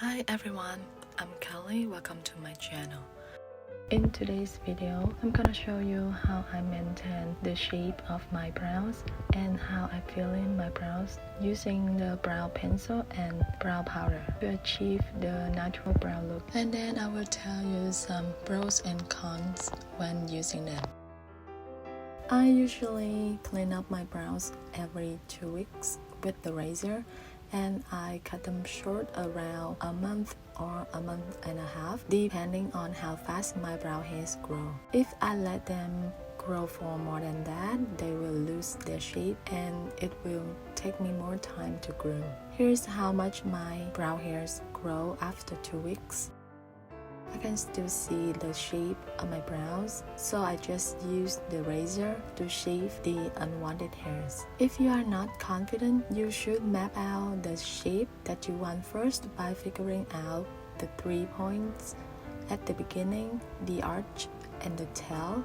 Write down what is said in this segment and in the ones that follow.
Hi everyone, I'm Kelly. Welcome to my channel. In today's video, I'm gonna show you how I maintain the shape of my brows and how I fill in my brows using the brow pencil and brow powder to achieve the natural brow look. And then I will tell you some pros and cons when using them. I usually clean up my brows every 2 weeks with the razor, and I cut them short around a month or a month and a half, depending on how fast my brow hairs grow. If I let them grow for more than that, they will lose their shape and it will take me more time to groom. Here's how much my brow hairs grow after 2 weeks. I can still see the shape of my brows, so I just use the razor to shave the unwanted hairs. If you are not confident, you should map out the shape that you want first by figuring out the 3 points at the beginning, the arch, and the tail,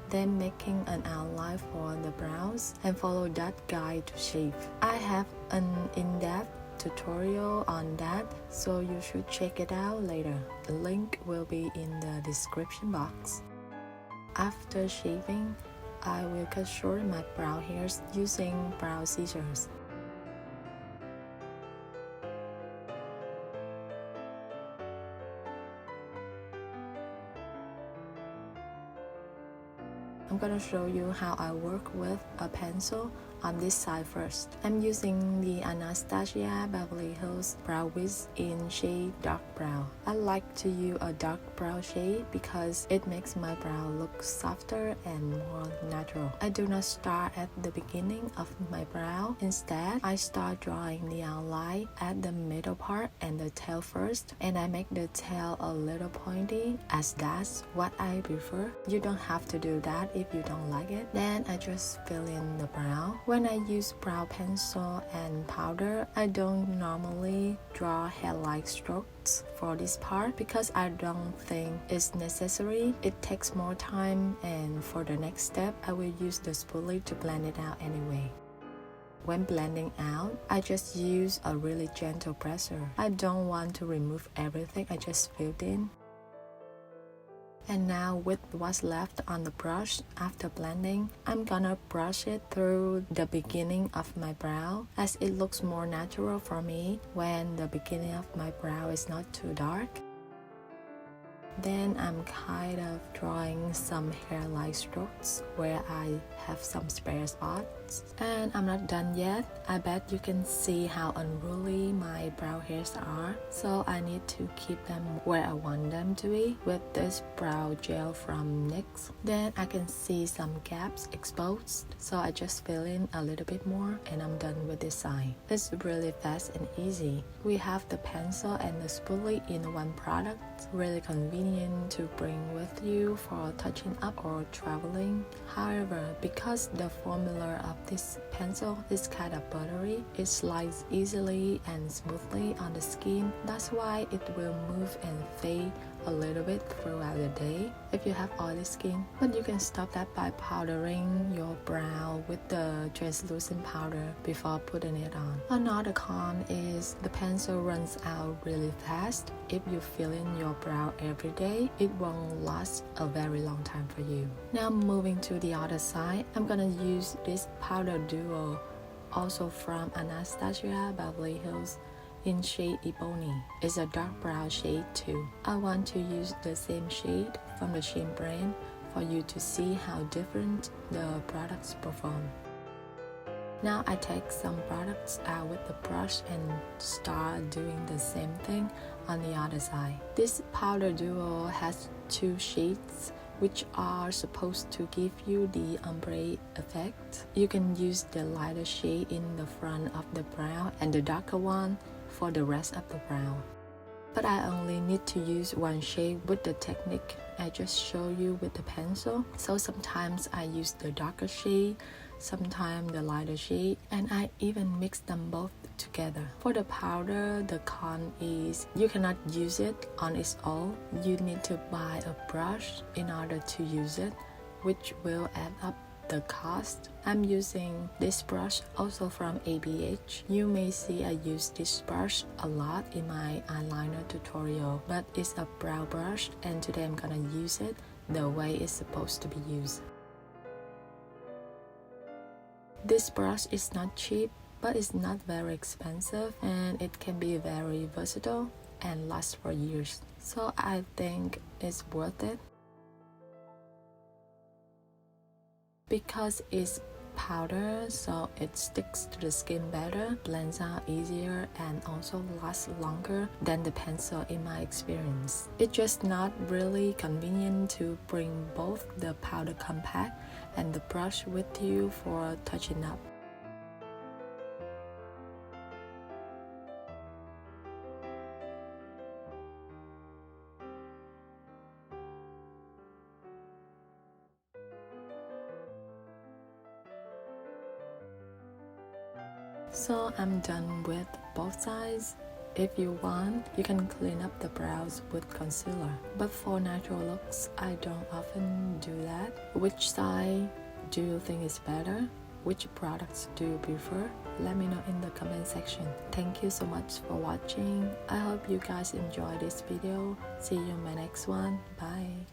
then making an outline for the brows and follow that guide to shave. I have an in-depth tutorial on that, so you should check it out later. The link will be in the description box. After shaving, I will cut short my brow hairs using brow scissors. I'm gonna show you how I work with a pencil on this side first. I'm using the Anastasia Beverly Hills Brow Wiz in shade dark brown. I like to use a dark brown shade because it makes my brow look softer and more natural. I do not start at the beginning of my brow. Instead, I start drawing the outline at the middle part and the tail first, and I make the tail a little pointy as that's what I prefer. You don't have to do that if you don't like it. Then I just fill in the brow. When I use brow pencil and powder, I don't normally draw hair-like strokes for this part because I don't think it's necessary. It takes more time, and for the next step, I will use the spoolie to blend it out anyway. When blending out, I just use a really gentle brusher. I don't want to remove everything, I just filled in. And now with what's left on the brush after blending, I'm gonna brush it through the beginning of my brow as it looks more natural for me when the beginning of my brow is not too dark. Then I'm kind of drawing some hair-like strokes where I have some spare spots. And I'm not done yet. I bet you can see how unruly my brow hairs are. So I need to keep them where I want them to be with this brow gel from NYX. Then I can see some gaps exposed. So I just fill in a little bit more and I'm done with this side. It's really fast and easy. We have the pencil and the spoolie in one product. Really convenient to bring with you for touching up or traveling. However, because the formula of this pencil is kind of buttery, it slides easily and smoothly on the skin. That's why it will move and fade a little bit throughout the day if you have oily skin. But you can stop that by powdering your brow with the translucent powder before putting it on. Another con is the pencil runs out really fast. If you fill in your brow every day, it won't last a very long time for you. Now moving to the other side, I'm gonna use this powder duo, also from Anastasia Beverly Hills, in shade Ebony. It's a dark brown shade too. I want to use the same shade from the same brand for you to see how different the products perform. Now I take some products out with the brush and start doing the same thing on the other side. This powder duo has 2 shades which are supposed to give you the ombre effect. You can use the lighter shade in the front of the brow and the darker one for the rest of the brow. But I only need to use one shade with the technique I just show you with the pencil. So sometimes I use the darker shade, sometimes the lighter shade, and I even mix them both together. For the powder, the con is you cannot use it on its own. You need to buy a brush in order to use it, which will add up the cost. I'm using this brush also from ABH. You may see I use this brush a lot in my eyeliner tutorial, but it's a brow brush and today I'm gonna use it the way it's supposed to be used. This brush is not cheap, but it's not very expensive and it can be very versatile and last for years. So I think it's worth it. Because it's powder, so it sticks to the skin better, blends out easier, and also lasts longer than the pencil in my experience. It's just not really convenient to bring both the powder compact and the brush with you for touching up. So I'm done with both sides. If you want, you can clean up the brows with concealer. But for natural looks, I don't often do that. Which side do you think is better? Which products do you prefer? Let me know in the comment section. Thank you so much for watching. I hope you guys enjoyed this video. See you in my next one. Bye.